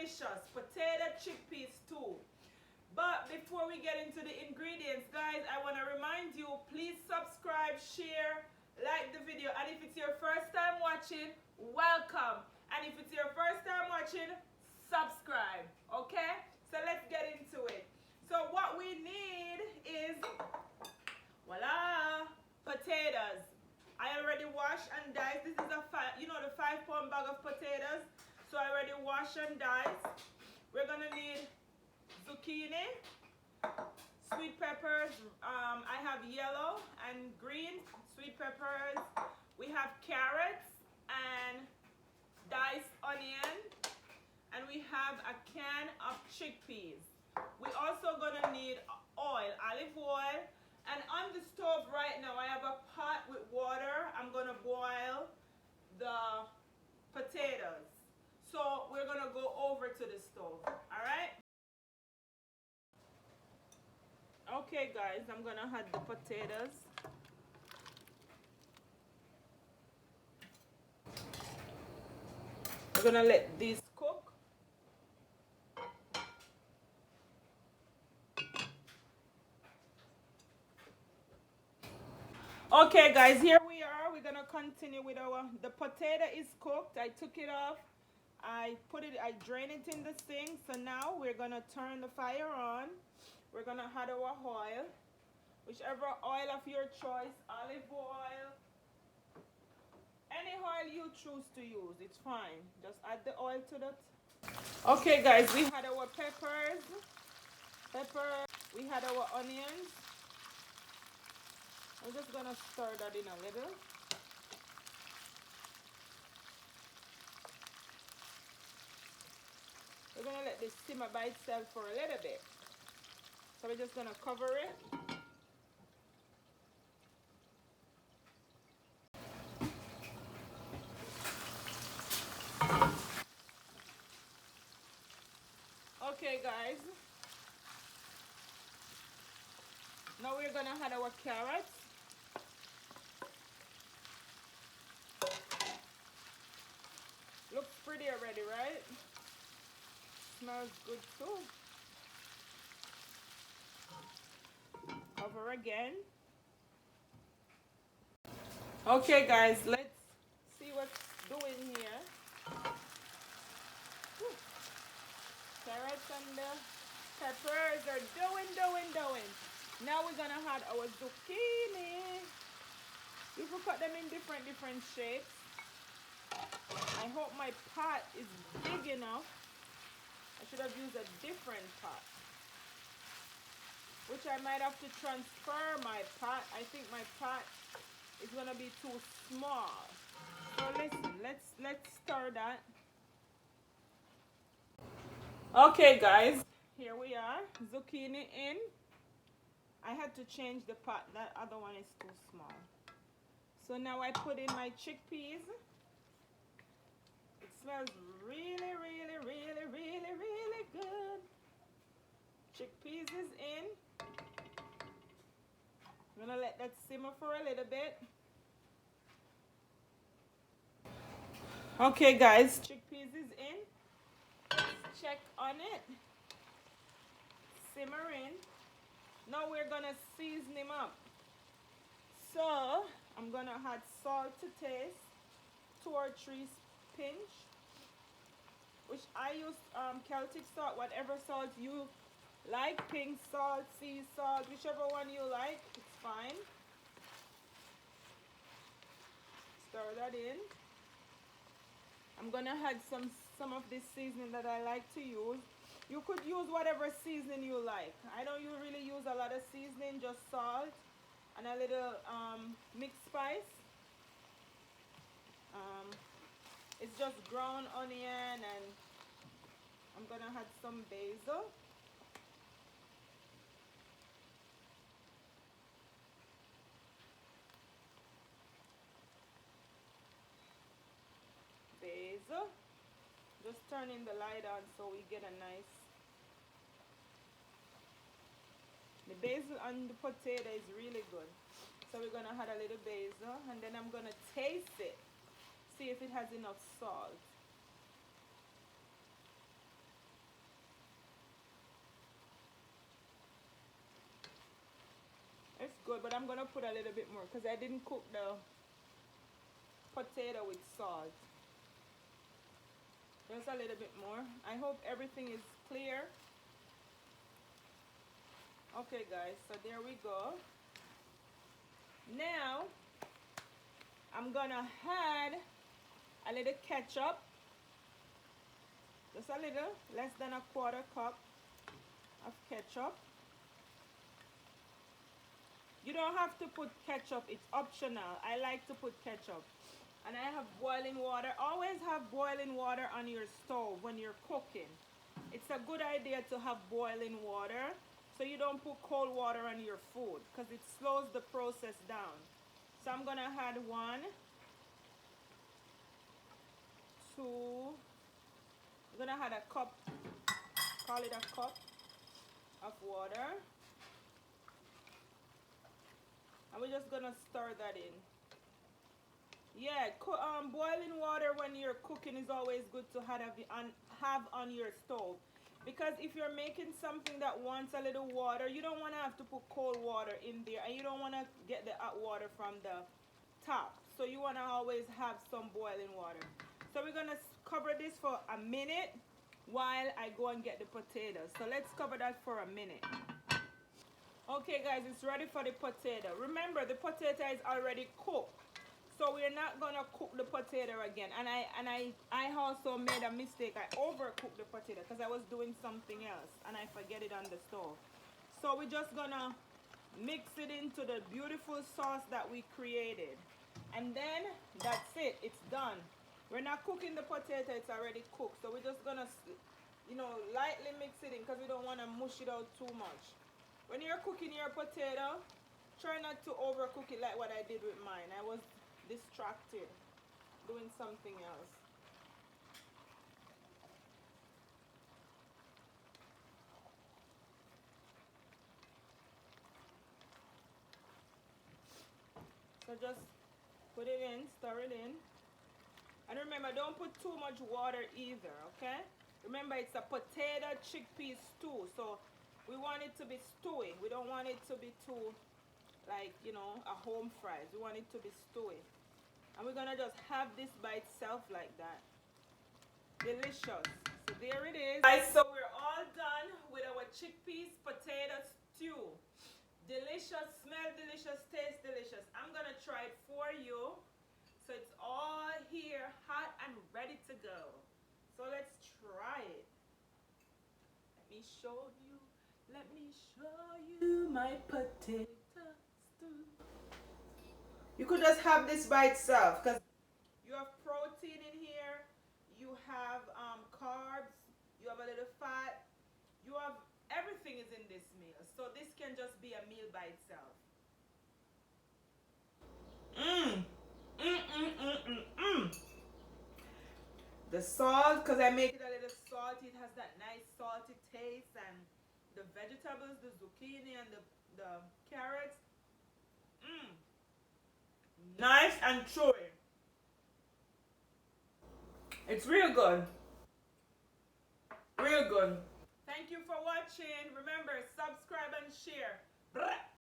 delicious potato chickpea stew. But before we get into the ingredients, guys, I want to remind you, please subscribe, share, like the video. And if it's your first time watching, welcome. And if it's your first time watching, subscribe. Okay? So let's get into it. So what we need is, voila, potatoes. I already washed and diced. This is the 5-pound bag of potatoes. So I already washed and diced. We're gonna need zucchini, sweet peppers. I have yellow and green sweet peppers. We have carrots and diced onion, and we have a can of chickpeas. We also gonna need oil, olive oil, and on the stove right now I have a pot with water. I'm gonna boil the potatoes. So we're gonna go over to the stove. All right. Okay guys, I'm gonna add the potatoes. We're gonna let these cook. Okay guys, here we are. We're gonna continue with the potato is cooked. I took it off. I drained it in the sink. So now we're gonna turn the fire on. We're gonna add our oil, whichever oil of your choice, olive oil, any oil you choose to use, it's fine. Just add the oil to that. Okay guys, we had our peppers, we had our onions. I'm just gonna stir that in a little. We're gonna let this simmer by itself for a little bit. So we're just gonna cover it. Okay guys. Now we're gonna add our carrots. Looks pretty already, right? Smells good too. Cover again. Okay guys, let's see what's doing here. Whew. Carrots and the peppers are doing. Now we're gonna add our zucchini. You can cut them in different shapes. I hope my pot is big enough. I should have used a different pot, which I might have to transfer my pot. I think my pot is gonna be too small. So listen, let's stir that. Okay guys, here we are. Zucchini in. I had to change the pot. That other one is too small. So now I put in my chickpeas. It smells really good. Chickpeas is in. I'm gonna let that simmer for a little bit. Okay guys, chickpeas is in. Let's check on it. Simmer in. Now we're gonna season him up. So I'm gonna add salt to taste, 2 or 3 pinch, which I use Celtic salt, whatever salt you like, pink salt, sea salt, whichever one you like, it's fine. Stir that in. I'm gonna add some of this seasoning that I like to use. You could use whatever seasoning you like. I don't really use a lot of seasoning, just salt and a little mixed spice. It's just ground onion, and I'm gonna add some basil. Just turning the light on so we get a nice. The basil on the potato is really good. So we're gonna add a little basil, and then I'm gonna taste it. See if it has enough salt. good, but I'm gonna put a little bit more because I didn't cook the potato with salt. Just a little bit more. I hope everything is clear. Okay guys, so there we go. Now I'm gonna add a little ketchup. Just a little, less than a quarter cup of ketchup. You don't have to put ketchup, it's optional. I like to put ketchup. And I have boiling water. Always have boiling water on your stove when you're cooking. It's a good idea to have boiling water so you don't put cold water on your food because it slows the process down. So I'm gonna add 1, 2, I'm gonna add a cup, call it a cup of water. And we're just gonna stir that in. Yeah, boiling water when you're cooking is always good to have on your stove. Because if you're making something that wants a little water, you don't want to have to put cold water in there. And you don't want to get the hot water from the top. So you want to always have some boiling water. So we're going to cover this for a minute while I go and get the potatoes. So let's cover that for a minute. Okay guys, it's ready for the potato. Remember, the potato is already cooked. So we're not gonna cook the potato again. And I also made a mistake. I overcooked the potato because I was doing something else and I forget it on the stove. So we're just gonna mix it into the beautiful sauce that we created. And then that's it, it's done. We're not cooking the potato, it's already cooked. So we're just gonna, lightly mix it in because we don't wanna mush it out too much. When you're cooking your potato, try not to overcook it like what I did with mine. I was distracted doing something else. So just put it in, stir it in. And remember, don't put too much water either, okay? Remember, it's a potato chickpea stew, so we want it to be stewy. We don't want it to be too, a home fries. We want it to be stewy. And we're gonna just have this by itself like that. Delicious. So there it is. Guys, so we're all done with our chickpeas potato stew. Delicious, smell delicious, taste delicious. I'm gonna try it for you. So it's all here, hot and ready to go. So let's try it. Let me show you. Let me show you my potato stew. You could just have this by itself because you have protein in here, you have carbs, you have a little fat, you have everything is in this meal. So this can just be a meal by itself. The salt, because I make it a little salty, it has that nice salty taste, and the vegetables, the zucchini and the carrots. Nice and chewy. It's real good. Real good. Thank you for watching. Remember, subscribe and share. Blah.